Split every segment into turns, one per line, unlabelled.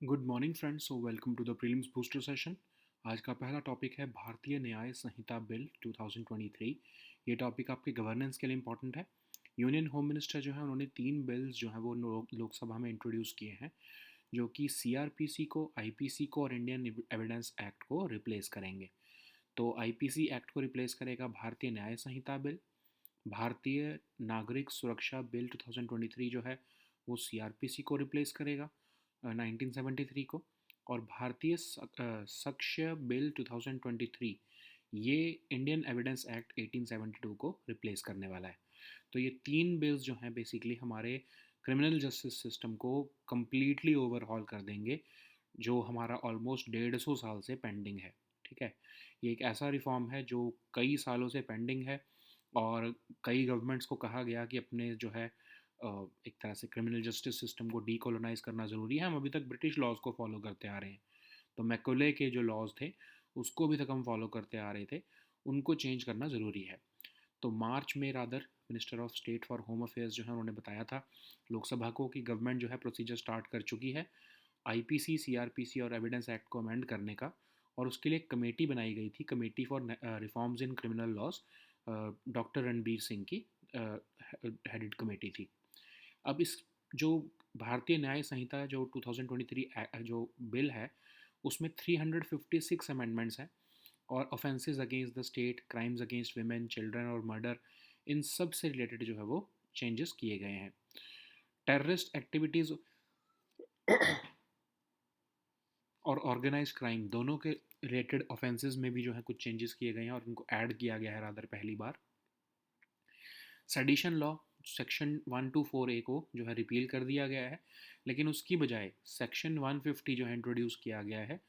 Good morning friends. Welcome to the prelims booster session. आज का पहला टॉपिक है भारतीय न्याय संहिता बिल 2023। ये टॉपिक आपके गवर्नेंस के लिए इंपॉर्टेंट है। यूनियन होम मिनिस्टर जो है उन्होंने तीन बिल्स जो हैं वो लोकसभा में इंट्रोड्यूस किए हैं, जो कि सीआरपीसी को, आईपीसी को और इंडियन एविडेंस एक्ट को रिप्लेस करेंगे। तो आईपीसी एक्ट को रिप्लेस करेगा भारतीय न्याय संहिता बिल। भारतीय नागरिक सुरक्षा बिल 2023 जो है वो सीआरपीसी को रिप्लेस करेगा 1973 को। और भारतीय साक्ष्य बिल 2023 ये इंडियन एविडेंस एक्ट 1872 को रिप्लेस करने वाला है। तो ये तीन बिल्स जो हैं बेसिकली हमारे क्रिमिनल जस्टिस सिस्टम को कम्प्लीटली ओवरहॉल कर देंगे, जो हमारा ऑलमोस्ट 150 साल से पेंडिंग है। ठीक है, ये एक ऐसा रिफॉर्म है जो कई सालों से पेंडिंग है और कई गवर्नमेंट्स को कहा गया कि अपने जो है एक तरह से क्रिमिनल जस्टिस सिस्टम को डीकोलोनाइज करना ज़रूरी है। हम अभी तक ब्रिटिश लॉज को फॉलो करते आ रहे हैं, तो मैकोले के जो लॉज थे उसको अभी तक हम फॉलो करते आ रहे थे, उनको चेंज करना ज़रूरी है। तो मार्च में rather minister of state for home affairs जो है उन्होंने बताया था लोकसभा को कि गवर्नमेंट जो है प्रोसीजर स्टार्ट कर चुकी है आईपीसी, सीआरपीसी और एविडेंस एक्ट को अमेंड करने का। और उसके लिए एक कमेटी बनाई गई थी, committee for reforms in criminal laws, doctor Ranbir Singh की हेडेड कमेटी थी। अब इस जो भारतीय न्याय संहिता जो 2023 जो बिल है उसमें 356 अमेंडमेंट्स हैं और offences against the state, crimes against women, children और मर्डर, इन सब से रिलेटेड जो है वो चेंजेस किए गए हैं। टेररिस्ट एक्टिविटीज़ और ऑर्गेनाइज क्राइम दोनों के रिलेटेड ऑफेंसेस में भी जो है कुछ चेंजेस किए गए हैं और उनको ऐड किया गया है रादर पहली बार। सेडिशन लॉ सेक्शन 124A को जो है रिपील कर दिया गया है, लेकिन उसकी बजाय सेक्शन 150 जो है इंट्रोड्यूस किया गया है।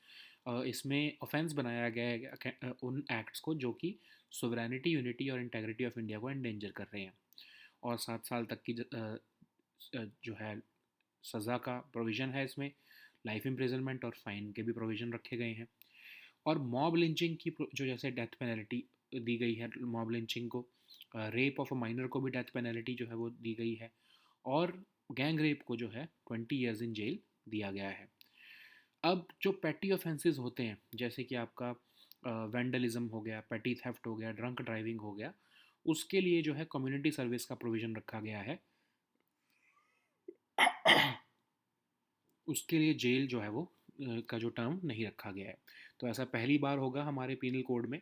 इसमें ऑफेंस बनाया गया है उन एक्ट्स को जो कि सोवरेनिटी, यूनिटी और इंटेग्रिटी ऑफ इंडिया को एंडेंजर कर रहे हैं। और 7 साल तक की जो है सज़ा का प्रोविज़न है इसमें। लाइफ इम्प्रिजनमेंट और फाइन के भी प्रोविज़न रखे गए हैं। और मॉब लिंचिंग की जो जैसे डेथ पेनल्टी दी गई है मॉब लिंचिंग को, रेप ऑफ अ माइनर को भी डेथ पेनल्टी जो है वो दी गई है। और गैंग रेप को जो है 20 ईयर्स इन जेल दिया गया है। अब जो पेटी ऑफेंसेस होते हैं जैसे कि आपका वैंडलिज्म हो गया, पेटी थेफ्ट हो गया, ड्रंक ड्राइविंग हो गया, उसके लिए जो है कम्युनिटी सर्विस का प्रोविज़न रखा गया है। उसके लिए जेल जो है वो का जो टर्म नहीं रखा गया है। तो ऐसा पहली बार होगा हमारे पीनल कोड में।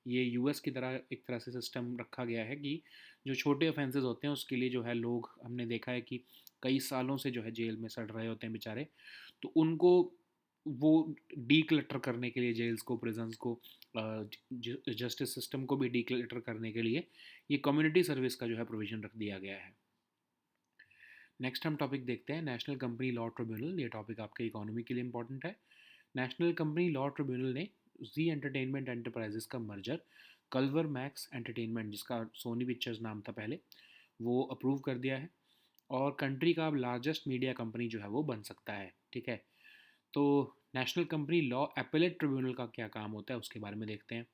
ये यूएस की तरह एक तरह से सिस्टम रखा गया है कि जो छोटे ऑफेंसेस होते हैं उसके लिए जो है लोग, हमने देखा है कि कई सालों से जो है जेल में सड़ रहे होते हैं बेचारे, तो उनको वो डी क्लटर करने के लिए जेल्स को, प्रिजन्स को, जस्टिस सिस्टम को भी डी क्लटर करने के लिए ये कम्युनिटी सर्विस का जो है प्रोविज़न रख दिया गया है। नेक्स्ट हम टॉपिक देखते हैं नेशनल कंपनी लॉ ट्रिब्यूनल। ये टॉपिक आपके इकोनॉमी के लिए इंपॉर्टेंट है। नेशनल कंपनी लॉ ट्रिब्यूनल ने जी एंटरटेनमेंट एंटरप्राइजेस का मर्जर कल्वर मैक्स एंटरटेनमेंट, जिसका सोनी पिक्चर्स नाम था पहले, वो अप्रूव कर दिया है और कंट्री का अब लार्जेस्ट मीडिया कंपनी जो है वो बन सकता है। ठीक है, तो national company law appellate tribunal का क्या काम होता है उसके बारे में देखते हैं।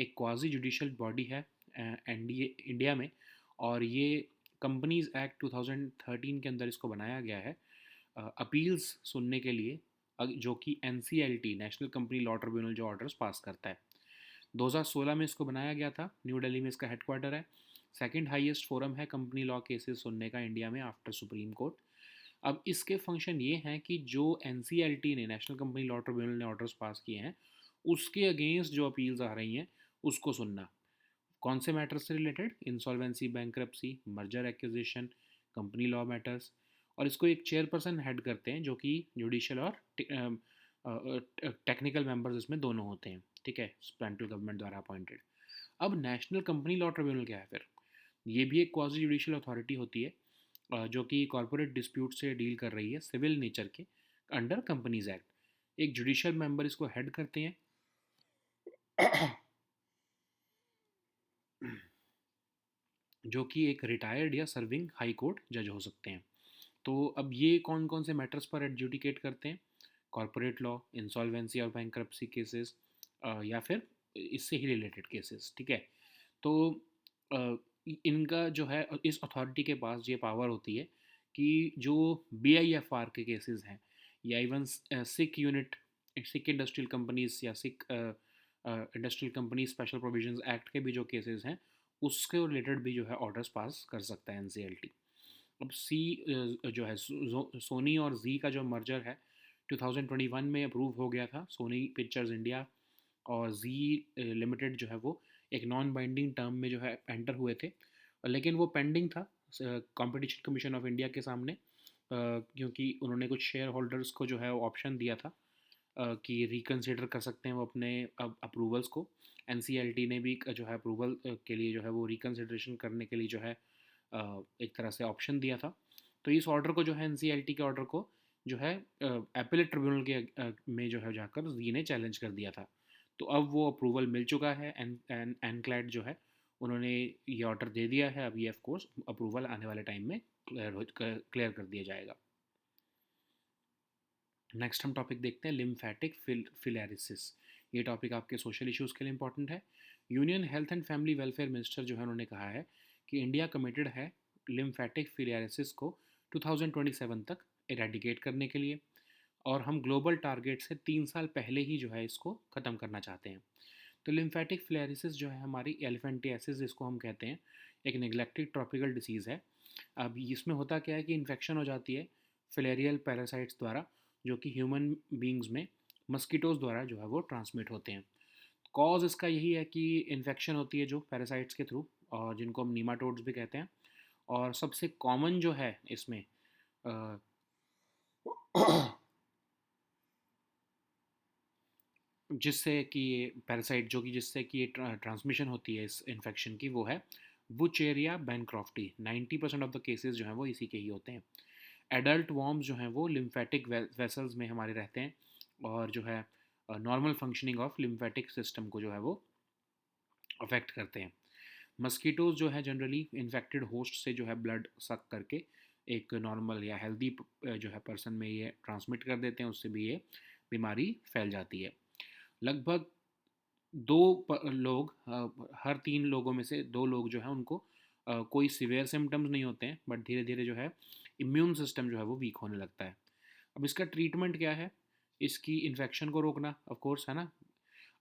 एक क्वाजी जुडिशल बॉडी है इंडिया में, और ये कंपनीज एक्ट 2013 के अंदर इसको बनाया गया है अपील्स सुनने के लिए, जो कि NCLT, national company law tribunal, जो ऑर्डर्स पास करता है। 2016 में इसको बनाया गया था, न्यू दिल्ली में इसका हेडक्वार्टर है। सेकंड हाईएस्ट फोरम है कंपनी लॉ केसेस सुनने का इंडिया में आफ्टर सुप्रीम कोर्ट। अब इसके फंक्शन ये हैं कि जो एनसीएलटी ने, नेशनल कंपनी लॉ ट्रिब्यूनल ने ऑर्डर्स पास किए हैं उसके अगेंस्ट जो अपील्स आ रही हैं उसको सुनना। कौन से मैटर्स से related? Insolvency, bankruptcy, merger acquisition, company law matters. और इसको एक चेयरपर्सन हेड करते हैं जो कि जुडिशियल और टेक्निकल मेंबर्स इसमें दोनों होते हैं। ठीक है, सेंट्रल गवर्नमेंट द्वारा अपॉइंटेड। अब नेशनल कंपनी लॉ ट्रिब्यूनल क्या है फिर? ये भी एक क्वाजी जुडिशियल अथॉरिटी होती है जो कि कॉरपोरेट डिस्प्यूट से डील कर रही है सिविल नेचर के अंडर कंपनीज एक्ट। एक जुडिशियल मेंबर इसको हेड करते हैं जो कि एक रिटायर्ड या सर्विंग हाई कोर्ट जज हो सकते हैं। तो अब ये कौन कौन से मैटर्स पर एडजुडिकेट करते हैं? कॉरपोरेट लॉ, इंसॉल्वेंसी और बैंक्रप्सी केसेस, या फिर इससे ही रिलेटेड केसेस। ठीक है, तो अ, इनका जो है इस अथॉरिटी के पास ये पावर होती है कि जो बीआईएफआर के केसेस हैं या even sick unit, sick industrial companies या sick industrial company special provisions act के भी जो केसेस हैं उसके रिलेटेड भी जो है ऑर्डर्स पास कर सकता है एनसीएलटी। अब सी जो है सोनी और जी का जो मर्जर है 2021 में अप्रूव हो गया था। सोनी पिक्चर्स इंडिया और जी लिमिटेड जो है वो एक नॉन बाइंडिंग टर्म में जो है एंटर हुए थे, लेकिन वो पेंडिंग था कंपटीशन कमीशन ऑफ इंडिया के सामने, क्योंकि उन्होंने कुछ शेयर होल्डर्स को जो है ऑप्शन दिया था कि रिकन्सिडर कर सकते हैं वो अपने अप्रूवल्स को। एनसीएलटी ने भी जो है अप्रूवल के लिए जो है वो रिकन्सिडरेशन करने के लिए जो है एक तरह से ऑप्शन दिया था। तो इस ऑर्डर को जो है एनसीएलटी के ऑर्डर को जो है एपेलेट ट्रिब्यूनल के में जो है जाकर जी ने चैलेंज कर दिया था। तो अब वो अप्रूवल मिल चुका है, एनक्लैड जो है उन्होंने ये ऑर्डर दे दिया है। अब ये ऑफ कोर्स अप्रूवल आने वाले टाइम में क्लियर कर दिया जाएगा। नेक्स्ट हम टॉपिक देखते हैं लिम्फेटिक फिलेरिसिस। ये टॉपिक आपके सोशल इश्यूज़ के लिए इंपॉर्टेंट है। Union health and family welfare minister जो है उन्होंने कहा है कि इंडिया कमिटेड है लिम्फेटिक फिलेरिसिस को 2027 तक इरेडिकेट करने के लिए, और हम ग्लोबल टारगेट से 3 साल पहले ही जो है इसको ख़त्म करना चाहते हैं। तो लिम्फेटिक फ्लेरिसिस जो है हमारी एलिफेंटियासिस जिसको हम कहते हैं, एक नेग्लेक्टेड ट्रॉपिकल डिसीज़ है। अब इसमें होता क्या है कि इन्फेक्शन हो जाती है फिलेरियल पैरासाइट्स द्वारा, जो कि ह्यूमन बींग्स में मस्कीटोज़ द्वारा जो है वो ट्रांसमिट होते हैं। कॉज इसका यही है कि इन्फेक्शन होती है जो पैरासाइट्स के थ्रू, और जिनको हम नीमाटोड्स भी कहते हैं। और सबसे कॉमन जो है इसमें अ, जिससे कि ये पैरासाइट जो कि जिससे कि ये ट्रांसमिशन होती है इस इन्फेक्शन की, वो है Wuchereria bancrofti. 90% of the cases जो हैं वो इसी के ही होते हैं। एडल्ट वॉर्म्स जो हैं वो लिम्फेटिक वेसल्स में हमारे रहते हैं, और जो है normal functioning of lymphatic system को जो है वो अफेक्ट करते हैं। मस्कीटोज जो है जनरली इन्फेक्टेड होस्ट से जो है ब्लड सक करके एक नॉर्मल या हेल्दी जो है पर्सन में ये ट्रांसमिट कर देते हैं, उससे भी ये बीमारी फैल जाती है। लगभग लोग हर 3 लोगों में से 2 लोग जो है उनको कोई सीवियर सिम्टम्स नहीं होते हैं, बट धीरे धीरे जो है इम्यून सिस्टम जो है वो वीक होने लगता है। अब इसका ट्रीटमेंट क्या है? इसकी इन्फेक्शन को रोकना ऑफ कोर्स है ना।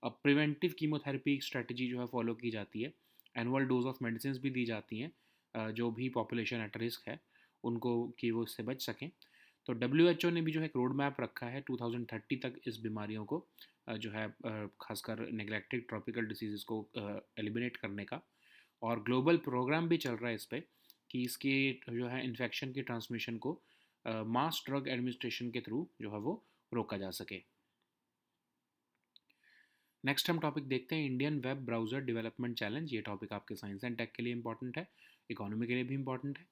अब प्रिवेंटिव कीमोथेरेपी स्ट्रेटजी जो है फॉलो की जाती है। एनुअल डोज ऑफ मेडिसिन भी दी जाती हैं जो भी पॉपुलेशन एट रिस्क है उनको, कि वो इससे बच सकें। तो WHO ने भी जो है एक रोड मैप रखा है 2030 तक इस बीमारियों को जो है खासकर नेग्लेक्टेड ट्रॉपिकल डिसीज़ को एलिमिनेट करने का, और ग्लोबल प्रोग्राम भी चल रहा है इस पे कि इसके जो है इन्फेक्शन की ट्रांसमिशन को मास ड्रग एडमिनिस्ट्रेशन के थ्रू जो है वो रोका जा सके। नेक्स्ट हम टॉपिक देखते हैं Indian web browser development challenge. ये टॉपिक आपके साइंस एंड टेक के लिए इंपॉर्टेंट है, इकोनॉमी के लिए भी इंपॉर्टेंट है।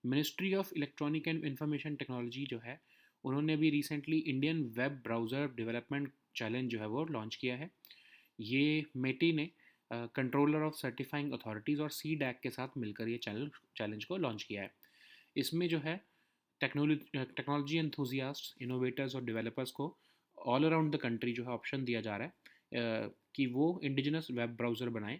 Ministry of electronic and information technology जो है उन्होंने भी recently Indian web browser development challenge जो है वो लॉन्च किया है। ये मेटी ने कंट्रोलर ऑफ सर्टिफाइंग अथॉरिटीज़ और सी डैक के साथ मिलकर ये चैलेंज को लॉन्च किया है। इसमें जो है टेक्नोलॉजी एंथुजियास्ट इनोवेटर्स और डेवलपर्स को ऑल अराउंड द कंट्री जो है ऑप्शन दिया जा रहा है कि वो इंडिजिनस वेब ब्राउज़र बनाएं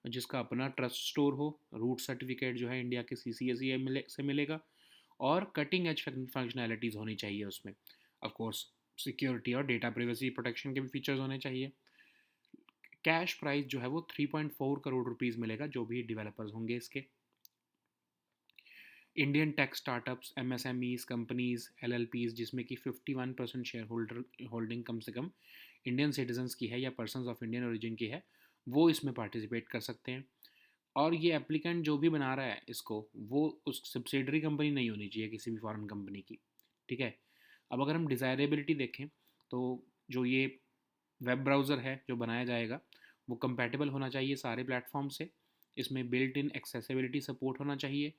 जिसका अपना ट्रस्ट स्टोर हो, रूट सर्टिफिकेट जो है इंडिया के CCSE से मिलेगा, और कटिंग एज फंक्शनैलिटीज़ होनी चाहिए उसमें। ऑफ कोर्स सिक्योरिटी और डेटा प्राइवेसी प्रोटेक्शन के भी फीचर्स होने चाहिए। कैश प्राइस जो है वो 3.4 करोड़ रुपीज़ मिलेगा जो भी डेवलपर्स होंगे इसके। Indian tech startups, MSMEs, companies, LLPs जिसमें कि 51% शेयर होल्डिंग कम से कम इंडियन सिटीजन्स की है या पर्सनस ऑफ इंडियन ओरिजिन की है, वो इसमें पार्टिसिपेट कर सकते हैं। और ये एप्लीकेंट जो भी बना रहा है इसको, वो उस सब्सिडरी कंपनी नहीं होनी चाहिए किसी भी फॉरेन कंपनी की। ठीक है। अब अगर हम डिज़ायरेबिलिटी देखें तो जो ये वेब ब्राउज़र है जो बनाया जाएगा वो कंपैटिबल होना चाहिए सारे प्लेटफॉर्म से। इसमें बिल्ट इन एक्सेसिबिलिटी सपोर्ट होना चाहिए,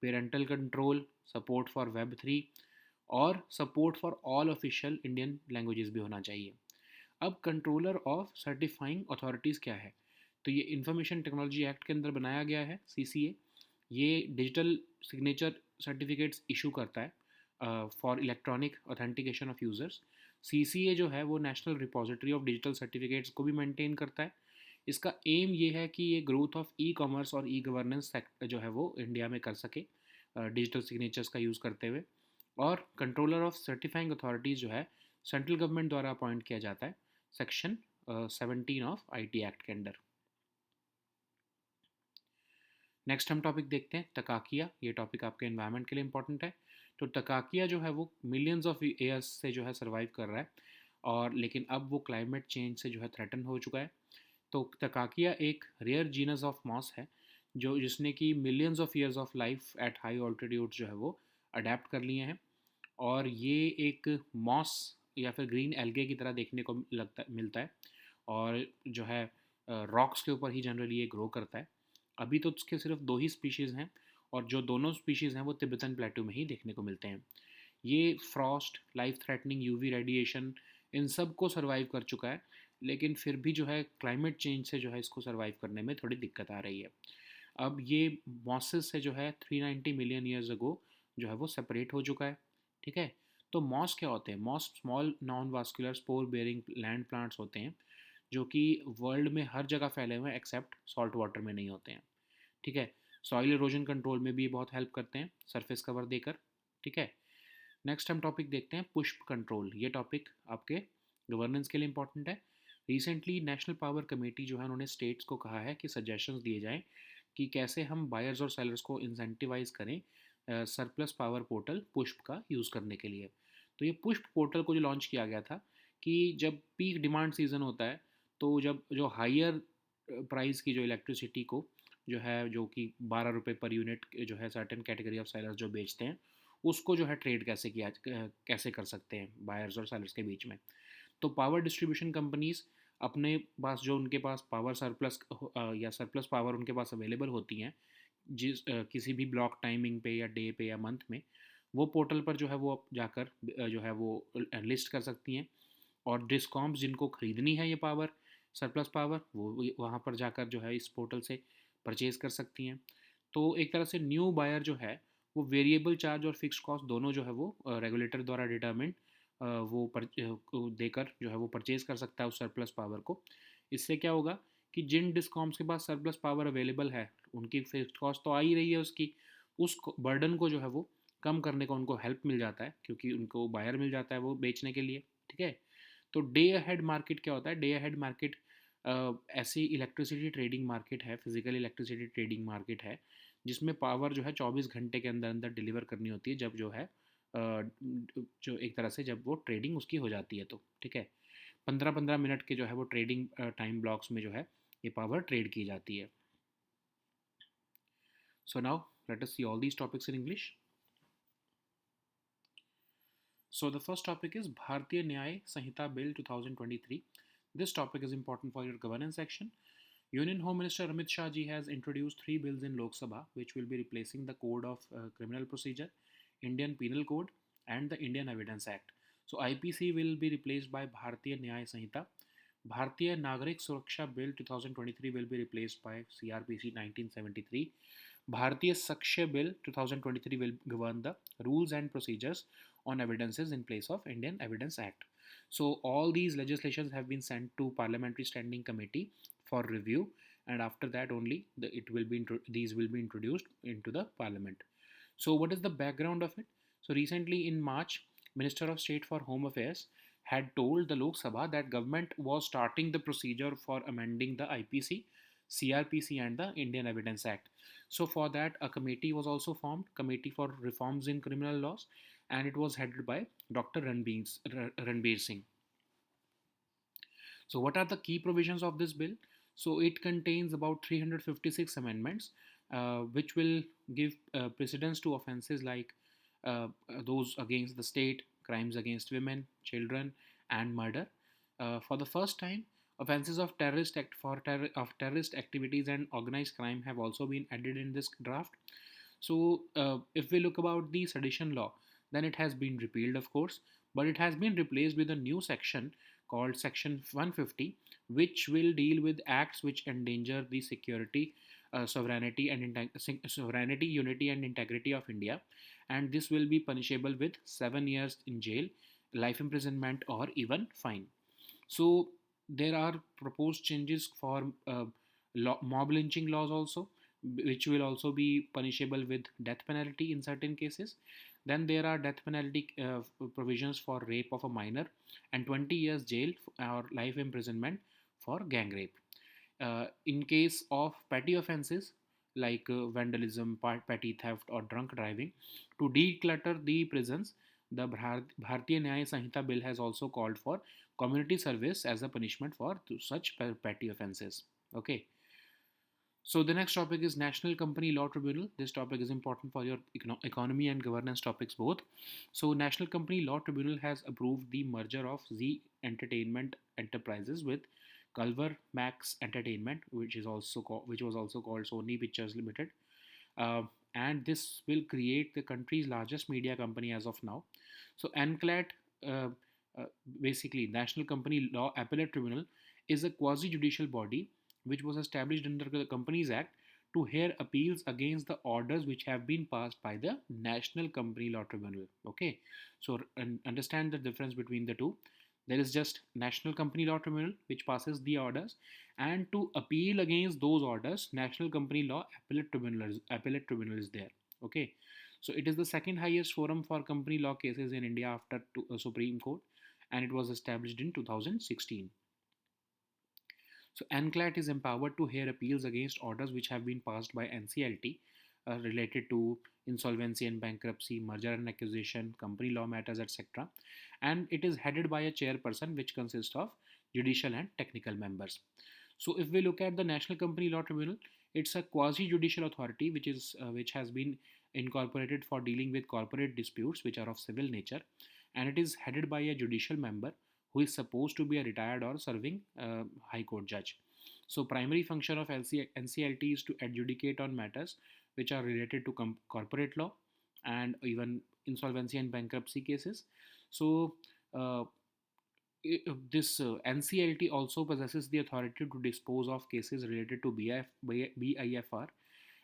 parental control, support for web 3, और support for all official Indian languages भी होना चाहिए। अब कंट्रोलर ऑफ सर्टिफाइंग अथॉरिटीज़ क्या है? तो ये इंफॉर्मेशन टेक्नोलॉजी एक्ट के अंदर बनाया गया है, CCA। ये डिजिटल सिग्नेचर सर्टिफिकेट्स इशू करता है for electronic authentication of users. CCA जो है वो national repository of digital certificates को भी मेंटेन करता है। इसका एम ये है कि ये ग्रोथ ऑफ कॉमर्स और गवर्नेंस जो है वो इंडिया में कर सके डिजिटल सिग्नेचर्स का यूज़ करते हुए। और कंट्रोलर ऑफ सर्टिफाइंग अथॉरिटीज़ जो है सेंट्रल गवर्नमेंट द्वारा अपॉइंट किया जाता है सेक्शन 17 ऑफ आईटी एक्ट के अंडर। नेक्स्ट हम टॉपिक देखते हैं तकाकिया। ये टॉपिक आपके एनवायरनमेंट के लिए इंपॉर्टेंट है। तो तकाकिया जो है वो मिलियंस ऑफ ईयर्स से जो है सर्वाइव कर रहा है, और लेकिन अब वो क्लाइमेट चेंज से जो है थ्रेटन हो चुका है। तो तकाकिया एक रेयर जीनस ऑफ मॉस है जो जिसने कि millions of years of life at high altitude जो है वो अडेप्ट कर लिए हैं। और ये एक मॉस या फिर ग्रीन एल्गे की तरह देखने को मिलता है, और जो है रॉक्स के ऊपर ही जनरली ये ग्रो करता है। अभी तो उसके सिर्फ दो ही स्पीशीज़ हैं, और जो दोनों स्पीशीज़ हैं वो तिब्बतन प्लेटू में ही देखने को मिलते हैं। ये frost, life threatening UV radiation, इन सब को सर्वाइव कर चुका है, लेकिन फिर भी जो है क्लाइमेट चेंज से जो है इसको सर्वाइव करने में थोड़ी दिक्कत आ रही है। अब ये मॉसेस से जो है 390 मिलियन ईयर्स अगो जो है वो सेपरेट हो चुका है। ठीक है। तो मॉस क्या होते हैं? Moss small non vascular spore bearing land plants होते हैं जो कि वर्ल्ड में हर जगह फैले हुए हैं एक्सेप्ट सॉल्ट वाटर में नहीं होते हैं। ठीक है। सॉइल इरोजन कंट्रोल में भी ये बहुत हेल्प करते हैं सरफेस कवर देकर। ठीक है। नेक्स्ट हम टॉपिक देखते हैं पुष्प कंट्रोल। ये टॉपिक आपके गवर्नेंस के लिए इंपॉर्टेंट है। रिसेंटली नेशनल पावर कमेटी जो है उन्होंने स्टेट्स को कहा है कि सजेशंस दिए जाएं कि कैसे हम बायर्स और सेलर्स को इंसेंटिवाइज करें सरप्लस पावर पोर्टल पुष्प का यूज़ करने के लिए। तो ये पुष्प पोर्टल को जो लॉन्च किया गया था कि जब पीक डिमांड सीज़न होता है, तो जब जो हायर प्राइस की जो इलेक्ट्रिसिटी को जो है जो कि 12 रुपये पर यूनिट जो है सर्टेन कैटेगरी ऑफ सेलर्स जो बेचते हैं, उसको जो है ट्रेड कैसे कर सकते हैं बायर्स और सेलर्स के बीच में। तो पावर डिस्ट्रीब्यूशन कंपनीज अपने पास जो उनके पास पावर सरप्लस या सरप्लस पावर उनके पास अवेलेबल होती हैं किसी भी ब्लॉक टाइमिंग पे या डे पे या मंथ में, वो पोर्टल पर जो है वो जाकर जो है वो लिस्ट कर सकती हैं। और डिस्कॉम्स जिनको खरीदनी है ये पावर, सरप्लस पावर, वो वहाँ पर जाकर जो है इस पोर्टल से परचेज़ कर सकती हैं। तो एक तरह से न्यू बायर जो है वो वेरिएबल चार्ज और फिक्स्ड कॉस्ट दोनों जो है वो रेगुलेटर द्वारा डिटर्मिन्ड वो को देकर जो है वो परचेज़ कर सकता है उस सरप्लस पावर को। इससे क्या होगा कि जिन डिस्कॉम्स के पास सरप्लस पावर अवेलेबल है, उनकी फिक्स्ड कॉस्ट तो आ ही रही है उसकी, उस बर्डन को जो है वो कम करने का उनको हेल्प मिल जाता है, क्योंकि उनको बायर मिल जाता है वो बेचने के लिए। ठीक है। तो डे अहेड मार्केट क्या होता है? डे अहेड मार्केट ऐसी इलेक्ट्रिसिटी ट्रेडिंग मार्केट है, फिजिकल इलेक्ट्रिसिटी ट्रेडिंग मार्केट है, जिसमें पावर जो है 24 घंटे के अंदर अंदर डिलीवर करनी होती है, जब जो है जो एक तरह से जब वो ट्रेडिंग उसकी हो जाती है तो। ठीक है। 15-15 मिनट के जो है वो ट्रेडिंग टाइम ब्लॉक्स में जो है ये पावर ट्रेड की जाती है। So now let us see all these topics in English. So the first topic is Bharatiya Nyay Sanhita Bill 2023. This topic is important for your governance section. Union Home Minister Amit Shah ji has introduced three bills in Lok Sabha which will be replacing the Code of Criminal Procedure, Indian Penal Code, and the Indian Evidence Act. So IPC will be replaced by Bharatiya Nyay Sanhita. Bharatiya Nagarik Suraksha Bill 2023 will be replaced by CRPC 1973. Bharatiya Sakshya Bill 2023 will govern the rules and procedures on evidences in place of Indian Evidence Act. So all these legislations have been sent to Parliamentary Standing Committee for review, and after that only these will be introduced into the Parliament. So what is the background of it? So recently in March, Minister of State for Home Affairs had told the Lok Sabha that government was starting the procedure for amending the IPC, CRPC and the Indian Evidence Act. So for that, a committee was also formed, Committee for Reforms in Criminal Laws, and it was headed by Dr. Ranbir Singh. So what are the key provisions of this bill? So it contains about 356 amendments, which will give precedence to offences like those against the state, crimes against women, children, and murder. For the first time, offences of terrorist activities and organized crime have also been added in this draft. So, if we look about the sedition law, then it has been repealed, of course, but it has been replaced with a new section called Section 150, which will deal with acts which endanger the security, sovereignty, unity, and integrity of India, and this will be punishable with 7 years in jail, life imprisonment, or even fine. So there are proposed changes for mob lynching laws also, which will also be punishable with death penalty in certain cases. Then there are death penalty provisions for rape of a minor, and 20 years jail or life imprisonment for gang rape. In case of petty offenses like vandalism, petty theft, or drunk driving, to declutter the prisons, the Bharatiya Nyaya Sanhita bill has also called for community service as a punishment for such petty offenses. Okay. So the next topic is National Company Law Tribunal. This topic is important for your economy and governance topics both. So National Company Law Tribunal has approved the merger of Z Entertainment Enterprises with Culver Max Entertainment, which was also called Sony Pictures Limited. Uh, and this will create the country's largest media company as of now. So NCLAT, uh, uh, basically National Company Law Appellate Tribunal, is a quasi-judicial body which was established under the Companies Act to hear appeals against the orders which have been passed by the National Company Law Tribunal. Okay, so understand the difference between the two. There is just National Company Law Tribunal which passes the orders, and to appeal against those orders, National Company Law Appellate Tribunal is there. Okay, so it is the second highest forum for company law cases in India after Supreme Court, and it was established in 2016. So NCLAT is empowered to hear appeals against orders which have been passed by NCLT related to insolvency and bankruptcy, merger and acquisition, company law matters, etc. And it is headed by a chairperson which consists of judicial and technical members. So if we look at the National Company Law Tribunal, it's a quasi-judicial authority which has been incorporated for dealing with corporate disputes which are of civil nature, and it is headed by a judicial member who is supposed to be a retired or serving high court judge. So primary function of NCLT is to adjudicate on matters which are related to corporate law and even insolvency and bankruptcy cases. So uh, this NCLT also possesses the authority to dispose of cases related to BIFR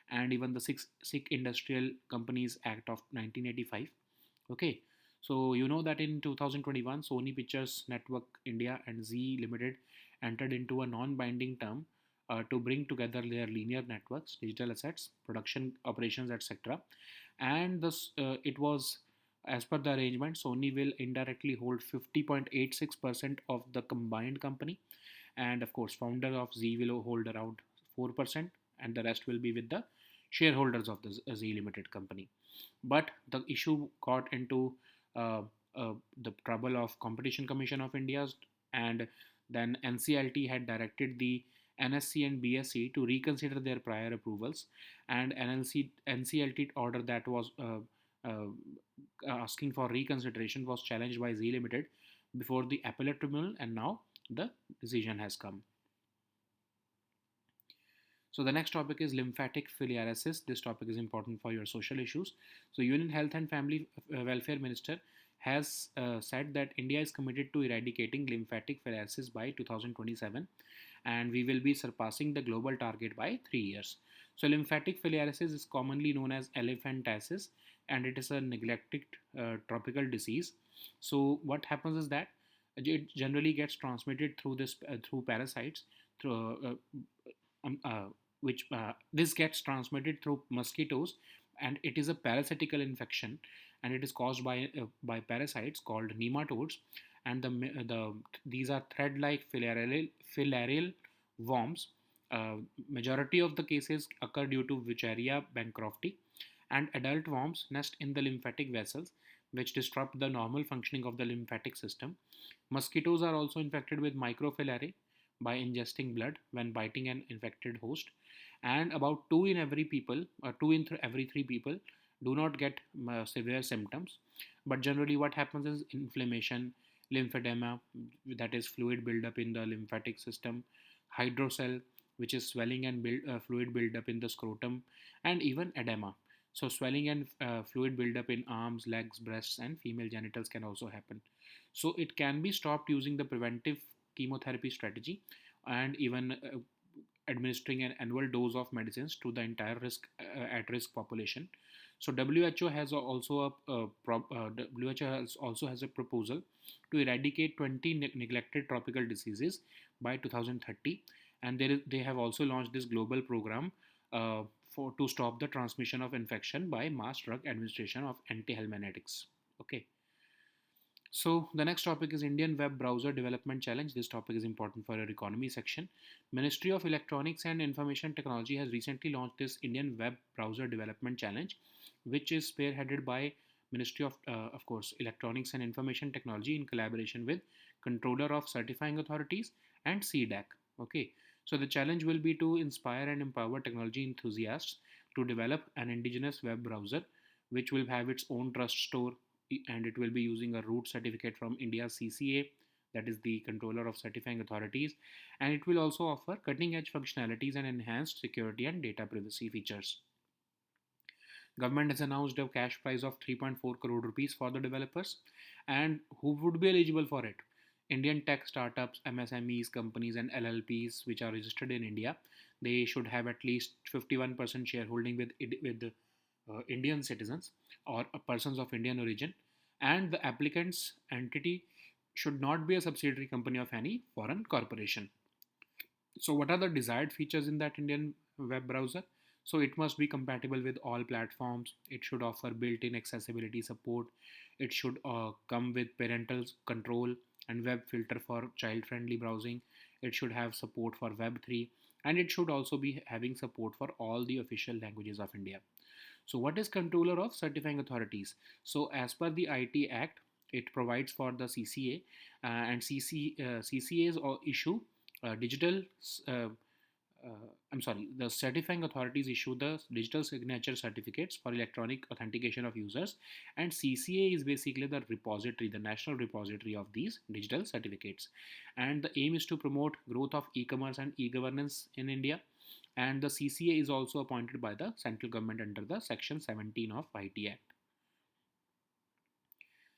and even the Sikh Industrial Companies Act of 1985. Okay, so you know that in 2021, Sony Pictures Network India and Z Limited entered into a non-binding term to bring together their linear networks, digital assets, production operations, etc. And this it was as per the arrangement, Sony will indirectly hold 50.86% of the combined company, and of course, founder of Z will hold around 4%, and the rest will be with the shareholders of the Z Limited company. But the issue got into uh, the trouble of Competition Commission of India's, and then NCLT had directed the NSC and BSE to reconsider their prior approvals, and NCLT order that was asking for reconsideration was challenged by Z Limited before the appellate tribunal, and now the decision has come. So the next topic is lymphatic filariasis. This topic is important for your social issues. So Union Health and Family Welfare Minister has said that India is committed to eradicating lymphatic filariasis by 2027, and we will be surpassing the global target by 3 years. So lymphatic filariasis is commonly known as elephantiasis, and it is a neglected tropical disease. So what happens is that it generally gets transmitted through parasites through which this gets transmitted through mosquitoes, and it is a parasitical infection, and it is caused by parasites called nematodes, and these are thread-like filarial worms. Majority of the cases occur due to Wucheria bancrofti, and adult worms nest in the lymphatic vessels, which disrupt the normal functioning of the lymphatic system. Mosquitoes are also infected with microfilariae by ingesting blood when biting an infected host, and about two in every three people do not get severe symptoms. But generally, what happens is inflammation, lymphedema, that is fluid buildup in the lymphatic system, hydrocele, which is swelling and fluid buildup in the scrotum, and even edema. So swelling and fluid buildup in arms, legs, breasts, and female genitals can also happen. So it can be stopped using the preventive chemotherapy strategy, and even administering an annual dose of medicines to the entire at risk population. So WHO has also WHO has a proposal to eradicate 20 neglected tropical diseases by 2030, and they have also launched this global program for to stop the transmission of infection by mass drug administration of antihelminetics. Okay. So the next topic is Indian Web Browser Development Challenge. This topic is important for our economy section. Ministry of Electronics and Information Technology has recently launched this Indian Web Browser Development Challenge, which is spearheaded by Ministry of course, Electronics and Information Technology in collaboration with Controller of Certifying Authorities and CDAC. Okay, so the challenge will be to inspire and empower technology enthusiasts to develop an indigenous web browser, which will have its own trust store, and it will be using a root certificate from India's CCA, that is the Controller of Certifying Authorities, and it will also offer cutting edge functionalities and enhanced security and data privacy features. Government has announced a cash prize of 3.4 crore rupees for the developers, and who would be eligible for it? Indian tech startups, MSMEs, companies, and LLPs which are registered in India. They should have at least 51% shareholding with Indian citizens or persons of Indian origin, and the applicant's entity should not be a subsidiary company of any foreign corporation. So, what are the desired features in that Indian web browser? So, it must be compatible with all platforms. It should offer built in accessibility support. It should come with parental control and web filter for child friendly browsing. It should have support for Web3, and it should also be having support for all the official languages of India. So, what is controller of certifying authorities? So, as per the IT Act, it provides for the CCA, and CCAs issue digital. Uh, I'm sorry, the certifying authorities issue the digital signature certificates for electronic authentication of users, and CCA is basically the repository, the national repository of these digital certificates. And the aim is to promote growth of e-commerce and e-governance in India, and the CCA is also appointed by the central government under the Section 17 of IT Act.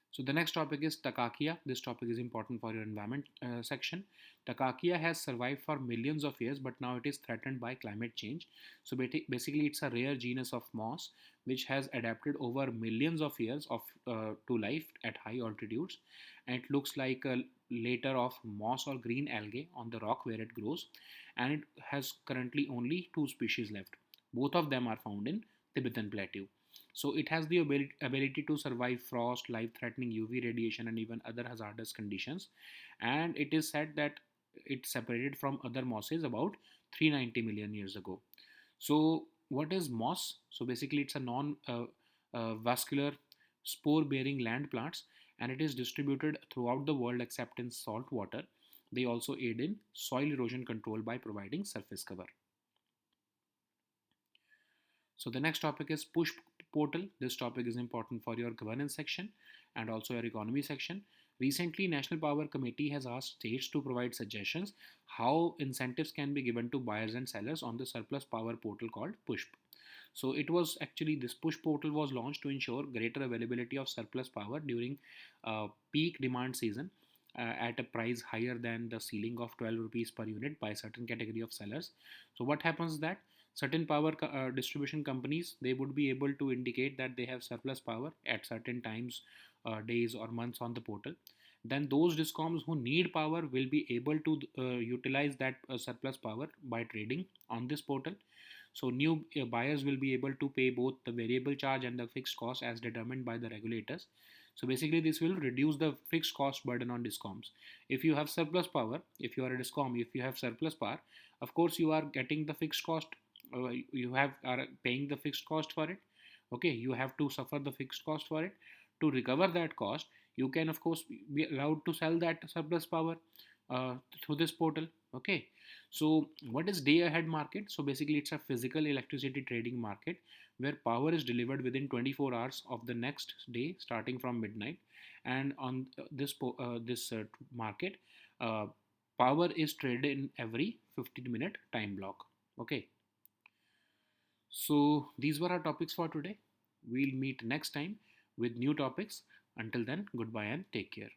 So the next topic is Takakia. This topic is important for your environment section. Takakia has survived for millions of years, but now it is threatened by climate change. So basically, it's a rare genus of moss which has adapted over millions of years to life at high altitudes, and it looks like a layer of moss or green algae on the rock where it grows, and it has currently only two species left. Both of them are found in Tibetan Plateau. So it has the ability to survive frost, life-threatening UV radiation, and even other hazardous conditions. And it is said that it separated from other mosses about 390 million years ago. So what is moss? So basically, it's a non-vascular spore-bearing land plants, and it is distributed throughout the world except in salt water. They also aid in soil erosion control by providing surface cover. So the next topic is push portal. This topic is important for your governance section and also your economy section. Recently, National Power Committee has asked states to provide suggestions how incentives can be given to buyers and sellers on the surplus power portal called PUSH. So it was actually this push portal was launched to ensure greater availability of surplus power during peak demand season at a price higher than the ceiling of 12 rupees per unit by certain category of sellers. So what happens that certain power distribution companies, they would be able to indicate that they have surplus power at certain times, days or months on the portal. Then those discoms who need power will be able to utilize that surplus power by trading on this portal. So new buyers will be able to pay both the variable charge and the fixed cost as determined by the regulators. So basically, this will reduce the fixed cost burden on discoms. If you have surplus power, if you are a discom, if you have surplus power, of course you are getting the fixed cost. You are paying the fixed cost for it. Okay, you have to suffer the fixed cost for it. To recover that cost, you can of course be allowed to sell that surplus power through this portal. Okay, so what is day ahead market? So basically, it's a physical electricity trading market where power is delivered within 24 hours of the next day, starting from midnight. And on this market, uh, power is traded in every 15-minute time block. Okay, so these were our topics for today. We'll meet next time with new topics. Until then, goodbye and take care.